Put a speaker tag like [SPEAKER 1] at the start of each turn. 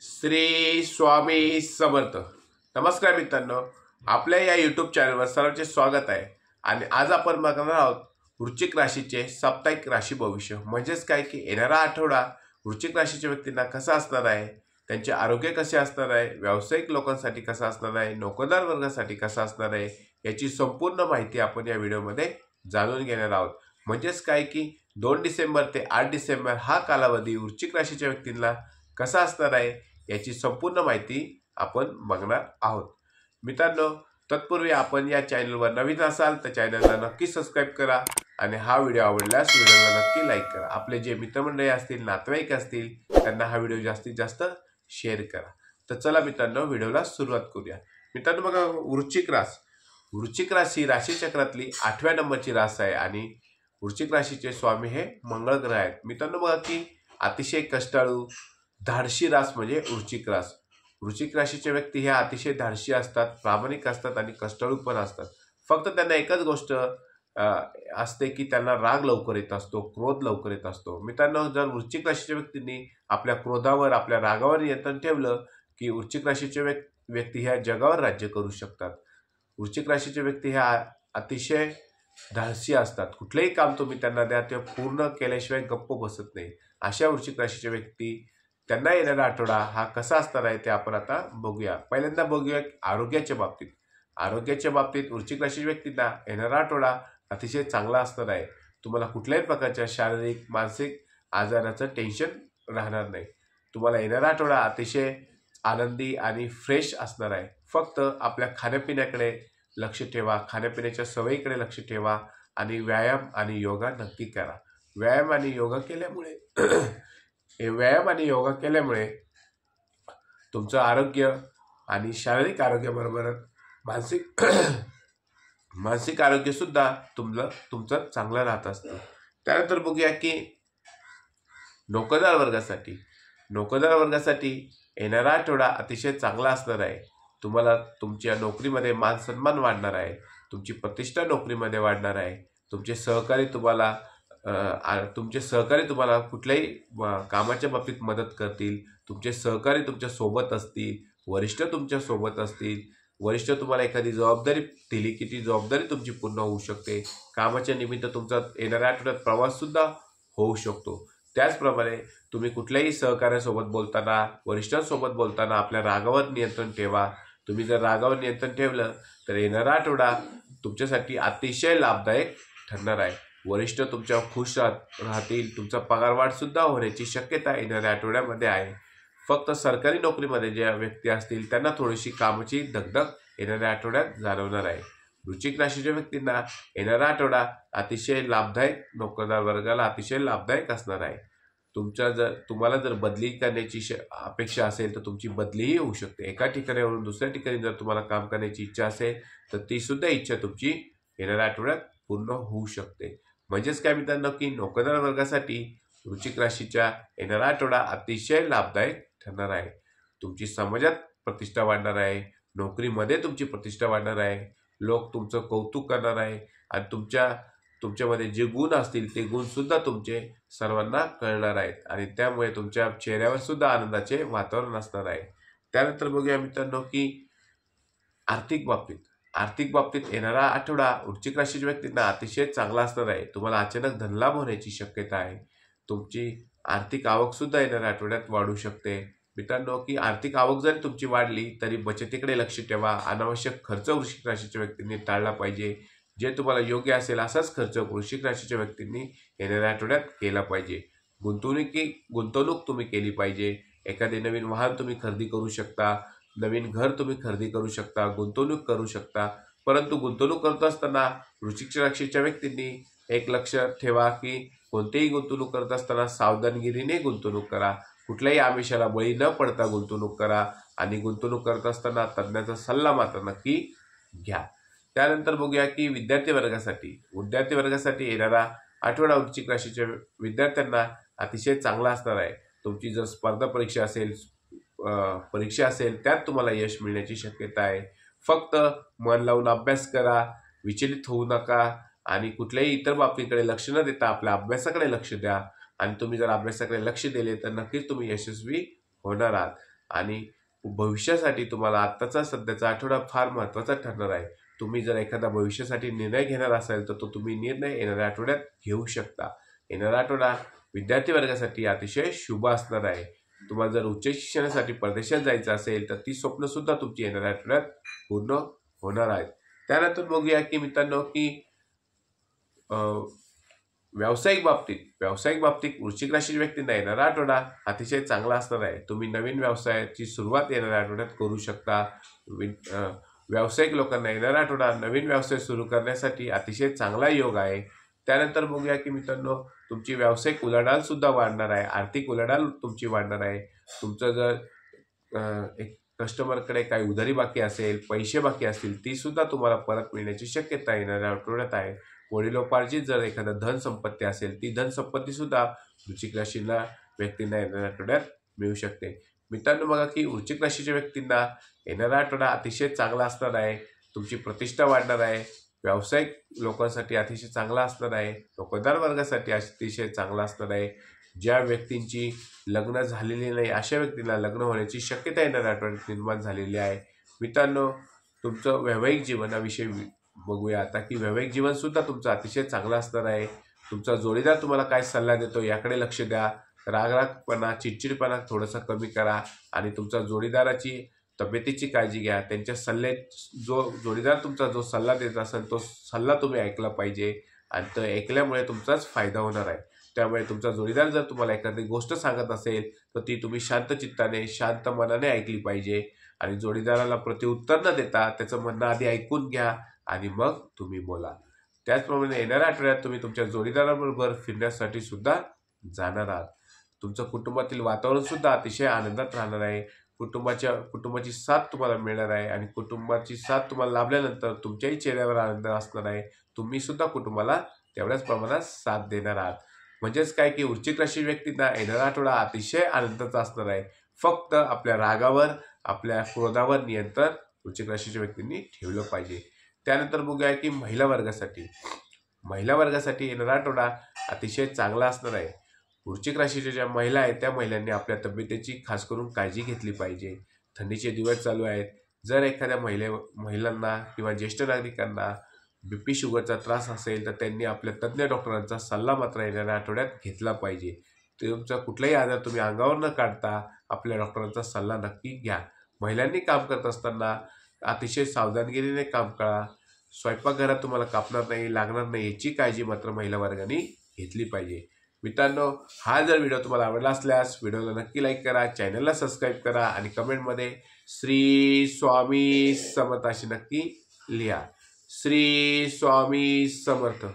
[SPEAKER 1] श्री स्वामी समर्थ. नमस्कार मित्रांनो, आपल्या या यूट्यूब चॅनलवर सर्वांचे स्वागत आहे. आणि आज आपण बघणार आहोत वृश्चिक राशीचे साप्ताहिक राशी भविष्य. म्हणजेच काय की येणारा आठवडा वृश्चिक राशीच्या व्यक्तींना कसा असणार आहे, त्यांचे आरोग्य कसे असणार आहे, व्यावसायिक लोकांसाठी कसा असणार आहे, नोकरदार वर्गासाठी कसा असणार आहे, याची संपूर्ण माहिती आपण या व्हिडिओमध्ये जाणून घेणार आहोत. म्हणजेच काय की 2 डिसेंबर ते 8 डिसेंबर हा कालावधी वृश्चिक राशीच्या व्यक्तींना कसा असणार आहे याची संपूर्ण माहिती आपण बघणार आहोत. मित्रांनो, तत्पूर्वी आपण या चॅनलवर नवीन असाल तर चॅनलला नक्की सबस्क्राईब करा आणि हा व्हिडिओ आवडल्यास व्हिडिओला नक्की लाईक करा. आपले जे मित्रमंडळी असतील, नातेवाईक असतील, त्यांना हा व्हिडिओ जास्तीत जास्त शेअर करा. तर चला मित्रांनो, व्हिडिओला सुरुवात करूया. मित्रांनो बघा, वृश्चिक राशी राशीचक्रातली 8व्या नंबरची रास आहे आणि वृश्चिक राशीचे स्वामी हे मंगळ ग्रह आहेत. मित्रांनो बघा की अतिशय कष्टाळू धाडशी रास म्हणजे वृश्चिक रास. वृश्चिक राशीचे व्यक्ती हे अतिशय धाडशी असतात, प्रामाणिक असतात आणि कष्टाळू पण असतात. फक्त त्यांना एकच गोष्ट असते की त्यांना राग लवकर येत असतो, क्रोध लवकर येत असतो. मित्रांनो, जर वृश्चिक राशीच्या व्यक्तींनी आपल्या क्रोधावर, आपल्या रागावर नियंत्रण ठेवलं की वृश्चिक राशीचे व्यक्ती ह्या जगावर राज्य करू शकतात. वृश्चिक राशीचे व्यक्ती ह्या अतिशय धाडसी असतात. कुठलेही काम तुम्ही त्यांना द्या ते पूर्ण केल्याशिवाय गप्प बसत नाही. अशा वृश्चिक राशीचे व्यक्ती त्यांना येणारा आठवडा हा कसा असणार आहे ते आपण आता बघूया. पहिल्यांदा बघूया आरोग्याच्या बाबतीत. आरोग्याच्या बाबतीत वृश्चिक राशीच्या व्यक्तींना येणारा आठवडा अतिशय चांगला असणार आहे. तुम्हाला कुठल्याही प्रकारच्या शारीरिक मानसिक आजाराचं टेन्शन राहणार नाही. तुम्हाला येणारा आठवडा अतिशय आनंदी आणि फ्रेश असणार आहे. फक्त आपल्या खाण्यापिण्याकडे लक्ष ठेवा, खाण्यापिण्याच्या सवयीकडे लक्ष ठेवा आणि व्यायाम आणि योगा नक्की करा. व्यायाम आणि योगा केल्यामुळे तुमचं आरोग्य आणि शारीरिक आरोग्याबरोबर मानसिक आरोग्य सुद्धा तुमचं चांगलं राहत असतं. त्यानंतर बघूया की नोकरदार वर्गासाठी येणारा आठवडा अतिशय चांगला असणार आहे. तुम्हाला तुमच्या नोकरीमध्ये मान सन्मान वाढणार आहे, तुमची प्रतिष्ठा नोकरीमध्ये वाढणार आहे. तुमचे सहकारी तुम्हाला कुठल्याही कामाच्या बाबतीत मदत करतील. तुमचे सहकारी तुमच्या सोबत असतील, वरिष्ठ तुमच्या सोबत असतील. वरिष्ठ तुम्हाला एखादी जबाबदारी दिली की ती जबाबदारी तुमची पूर्ण होऊ शकते. कामाच्या निमित्त तुमचा येणाऱ्या आठवड्यात प्रवास सुद्धा होऊ शकतो. त्याचप्रमाणे तुम्ही कुठल्याही सहकार्यासोबत बोलताना, वरिष्ठांसोबत बोलताना आपल्या रागावर नियंत्रण ठेवा. तुम्ही जर रागावर नियंत्रण ठेवलं तर येणारा आठवडा तुमच्यासाठी अतिशय लाभदायक ठरणार आहे. वरिष्ठ तुमच्या खुश राहतील. तुमचा पगारवाढ सुद्धा होण्याची शक्यता येणाऱ्या आठवड्यामध्ये आहे. फक्त सरकारी नोकरीमध्ये ज्या व्यक्ती असतील त्यांना थोडीशी कामाची दगदग येणाऱ्या आठवड्यात जाणवणार आहे. वृश्चिक राशीच्या व्यक्तींना येणारा आठवडा अतिशय लाभदायक, नोकरदार वर्गाला अतिशय लाभदायक असणार आहे. तुम्हाला जर बदली करण्याची अपेक्षा असेल तर तुमची बदलीही होऊ शकते. एका ठिकाणावरून दुसऱ्या ठिकाणी जर तुम्हाला काम करण्याची इच्छा असेल तर ती सुद्धा इच्छा तुमची येणाऱ्या आठवड्यात पूर्ण होऊ शकते. म्हणजेच काय मित्रांनो की नोकरदार वर्गासाठी वृश्चिक राशीच्या येणारा आठवडा अतिशय लाभदायक ठरणार आहे. तुमची समाजात प्रतिष्ठा वाढणार आहे, नोकरीमध्ये तुमची प्रतिष्ठा वाढणार आहे, लोक तुमचं कौतुक करणार आहे आणि तुमच्यामध्ये जे गुण असतील ते गुण सुद्धा तुमचे सर्वांना कळणार आहेत आणि त्यामुळे तुमच्या चेहऱ्यावर सुद्धा आनंदाचे वातावरण असणार आहे. त्यानंतर बघूया मित्रांनो की आर्थिक बाबतीत येणारा आठवडा वृश्चिक राशीच्या व्यक्तींना अतिशय चांगला असणार आहे. तुम्हाला अचानक धनलाभ होण्याची शक्यता आहे. तुमची आर्थिक आवक सुद्धा येणाऱ्या आठवड्यात वाढू शकते. मित्रांनो की आर्थिक आवक जरी तुमची वाढली तरी बचतीकडे लक्ष ठेवा. अनावश्यक खर्च वृश्चिक राशीच्या व्यक्तींनी टाळला पाहिजे. जे तुम्हाला योग्य असेल असाच खर्च वृश्चिक राशीच्या व्यक्तींनी येणाऱ्या आठवड्यात केला पाहिजे. गुंतवणूक तुम्ही केली पाहिजे. एखादे नवीन वाहन तुम्ही खरेदी करू शकता, नवीन घर तुम्ही खरेदी करू शकता, गुंतवणूक करू शकता. परंतु गुंतवणूक करत असताना वृश्चिक राशीच्या व्यक्तींनी एक लक्ष ठेवा की कोणतेही गुंतवणूक करत असताना सावधानगिरीने गुंतवणूक करा. कुठल्याही आमिषाला बळी न पडता गुंतवणूक करा आणि गुंतवणूक करत असताना तज्ञाचा सल्ला मात्र नक्की घ्या. त्यानंतर बघूया की विद्यार्थी वर्गासाठी येणारा आठवडा वृश्चिक राशीच्या विद्यार्थ्यांना अतिशय चांगला असणार आहे. तुमची जर स्पर्धा परीक्षा असेल त्यात तुम्हाला यश मिळण्याची शक्यता आहे. फक्त मन लावून अभ्यास करा, विचलित होऊ नका आणि कुठल्याही इतर बाबतीकडे लक्ष न देता आपल्या अभ्यासाकडे लक्ष द्या. आणि तुम्ही जर अभ्यासाकडे लक्ष दिले तर नक्कीच तुम्ही यशस्वी होणार आहात. आणि भविष्यासाठी तुम्हाला आत्ताचा सध्याचा आठवडा फार महत्त्वाचा ठरणार आहे. तुम्ही जर एखादा भविष्यासाठी निर्णय घेणार असाल तर तो तुम्ही निर्णय येणाऱ्या आठवड्यात घेऊ शकता. येणारा आठवडा विद्यार्थी वर्गासाठी अतिशय शुभ असणार आहे. तुम्हाला जर उच्च शिक्षणासाठी परदेशात जायचं असेल तर ती स्वप्न सुद्धा तुमची येणाऱ्या आठवड्यात पूर्ण होणार आहेत. त्यानंतर बघूया की मित्रांनो की व्यावसायिक बाबतीत वृश्चिक राशीच्या व्यक्तींना येणारा आठवडा अतिशय चांगला असणार आहे. तुम्ही नवीन व्यवसायाची सुरुवात येणाऱ्या आठवड्यात करू शकता. व्यावसायिक लोकांना येणारा आठवडा नवीन व्यवसाय सुरू करण्यासाठी अतिशय चांगला योग आहे. त्यानंतर बघूया की मित्रांनो तुमची व्यावसायिक उलाढाल सुद्धा वाढणार आहे. आर्थिक उलाढाल तुमची वाढणार आहे. तुमचं जर एक कस्टमरकडे काही उधारी बाकी असेल, पैसे बाकी असतील, ती सुद्धा तुम्हाला परत मिळण्याची शक्यता येणाऱ्या आठवड्यात आहे. वडिलोपार्जित जर एखादा धन संपत्ती असेल, ती धन संपत्ती सुद्धा वृश्चिक राशीला व्यक्तींना येणाऱ्या आठवड्यात मिळू शकते. मित्रांनो बघा की वृश्चिक राशीच्या व्यक्तींना येणारा आठवडा अतिशय चांगला असणार आहे. तुमची प्रतिष्ठा वाढणार आहे. व्यावसायिक लोकांसाठी अतिशय चांगला असणार आहे. नोकरदार वर्गासाठी अतिशय चांगला असणार आहे. ज्या व्यक्तींची लग्न झालेली नाही अशा व्यक्तींना लग्न होण्याची शक्यता येणाऱ्या आठवड्यात निर्माण झालेली आहे. मित्रांनो तुमचं वैवाहिक जीवनाविषयी बघूया आता की वैवाहिक जीवन सुद्धा तुमचं अतिशय चांगलं असणार आहे. तुमचा जोडीदार तुम्हाला काय सल्ला देतो याकडे लक्ष द्या. रागरागपणा, चिडचिडपणा थोडंसं कमी करा आणि तुमच्या जोडीदाराची तब्येतीची काळजी घ्या. त्यांच्या जोडीदार तुमचा जो सल्ला देत असेल तो सल्ला तुम्ही ऐकला पाहिजे आणि तो ऐकल्यामुळे तुमचाच फायदा होणार आहे. त्यामुळे तुमचा जोडीदार जर तुम्हाला एखादी गोष्ट सांगत असेल तर ती तुम्ही शांत चित्ताने, शांत मनाने ऐकली पाहिजे आणि जोडीदाराला प्रत्युत्तर न देता त्याचं म्हणणं आधी ऐकून घ्या आणि मग तुम्ही बोला. त्याचप्रमाणे येणाऱ्या आठवड्यात तुम्ही तुमच्या जोडीदाराबरोबर फिरण्यासाठी सुद्धा जाणार आहात. तुमचं कुटुंबातील वातावरण सुद्धा अतिशय आनंदात राहणार आहे. कुटुंबाची साथ तुम्हाला मिळणार आहे आणि कुटुंबाची साथ तुम्हाला लाभल्यानंतर तुमच्याही चेहऱ्यावर आनंद असणार आहे. तुम्ही सुद्धा कुटुंबाला तेवढ्याच प्रमाणात साथ देणार आहात. म्हणजेच काय की वृश्चिक राशी व्यक्तींना येणारा आठवडा अतिशय आनंदाचा असणार आहे. फक्त आपल्या रागावर, आपल्या क्रोधावर नियंत्रण वृश्चिक राशीच्या व्यक्तींनी ठेवलं पाहिजे. त्यानंतर बघूया की महिला वर्गासाठी येणारा आठवडा अतिशय चांगला असणार आहे. वृश्चिक राशीच्या ज्या महिला आहेत त्या महिलांनी आपल्या तब्येतीची खास करून काळजी घेतली पाहिजे. थंडीचे दिवस चालू आहेत. जर एखाद्या महिलांना किंवा ज्येष्ठ नागरिकांना BP शुगरचा त्रास असेल तर त्यांनी आपल्या तज्ज्ञ डॉक्टरांचा सल्ला मात्र येणाऱ्या आठवड्यात घेतला पाहिजे. तुमचा कुठलाही आजार तुम्ही अंगावर न काढता आपल्या डॉक्टरांचा सल्ला नक्की घ्या. महिलांनी काम करत असताना अतिशय सावधानगिरीने काम करा. स्वयंपाकघरात तुम्हाला कापणार नाही, लागणार नाही याची काळजी मात्र महिला वर्गाने घेतली पाहिजे. मित्रांनो हा जर व्हिडिओ तुम्हाला आवडला असल्यास व्हिडिओला नक्की लाईक करा, चॅनलला सबस्क्राईब करा आणि कमेंटमध्ये श्री स्वामी समर्थ अशी नक्की लिहा. श्री स्वामी समर्थ.